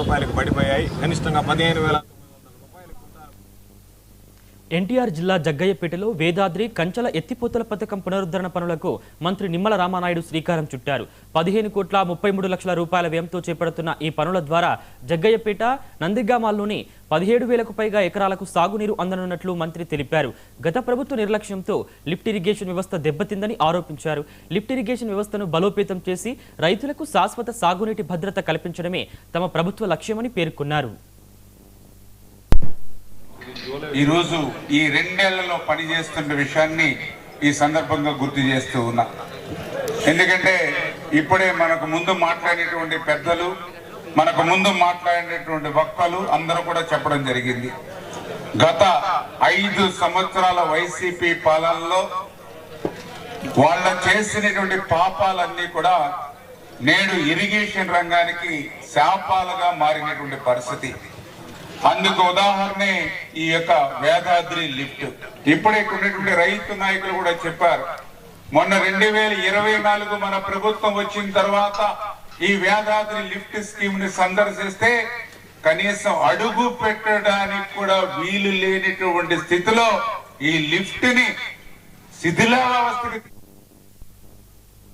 రూపాయలకు పడిపోయాయి. కనిష్టంగా 15,900 రూపాయలు. ఎన్టీఆర్ జిల్లా జగ్గయ్యపేటలో వేదాద్రి కంచల ఎత్తిపోతల పథకం పునరుద్ధరణ పనులకు మంత్రి నిమ్మల రామానాయుడు శ్రీకారం చుట్టారు. 15,33,00,000 రూపాయల వ్యయంతో చేపడుతున్న ఈ పనుల ద్వారా జగ్గయ్యపేట, నందిగామాల్లోని 17,000కు పైగా ఎకరాలకు సాగునీరు అందనున్నట్లు మంత్రి తెలిపారు. గత ప్రభుత్వ నిర్లక్ష్యంతో లిఫ్ట్ ఇరిగేషన్ వ్యవస్థ దెబ్బతిందని ఆరోపించారు. లిఫ్ట్ ఇరిగేషన్ వ్యవస్థను బలోపేతం చేసి రైతులకు శాశ్వత సాగునీటి భద్రత కల్పించడమే తమ ప్రభుత్వ లక్ష్యమని పేర్కొన్నారు. ఈరోజు ఈ 2 నెలల్లో పనిచేస్తున్న విషయాన్ని ఈ సందర్భంగా గుర్తు చేస్తూ ఉన్నా. ఎందుకంటే ఇప్పుడే మనకు ముందు మాట్లాడినటువంటి పెద్దలు, మనకు ముందు మాట్లాడినటువంటి వక్తలు అందరూ కూడా చెప్పడం జరిగింది. గత 5 సంవత్సరాల వైసీపీ పాలనలో వాళ్ళ చేసినటువంటి పాపాలన్నీ కూడా నేడు ఇరిగేషన్ రంగానికి శాపాలుగా మారినటువంటి పరిస్థితి. అందుకు ఉదాహరణే ఈ యొక్క వేదాద్రి లిఫ్ట్. ఇప్పుడే ఉన్నటువంటి రైతు నాయకులు కూడా చెప్పారు, మొన్న 2024 మన ప్రభుత్వం వచ్చిన తర్వాత ఈ వేదాద్రి లిఫ్ట్ స్కీమ్ ని సందర్శిస్తే కనీసం అడుగు పెట్టడానికి కూడా వీలు లేనటువంటి స్థితిలో ఈ లిఫ్ట్ ని శిథిలావస్థకి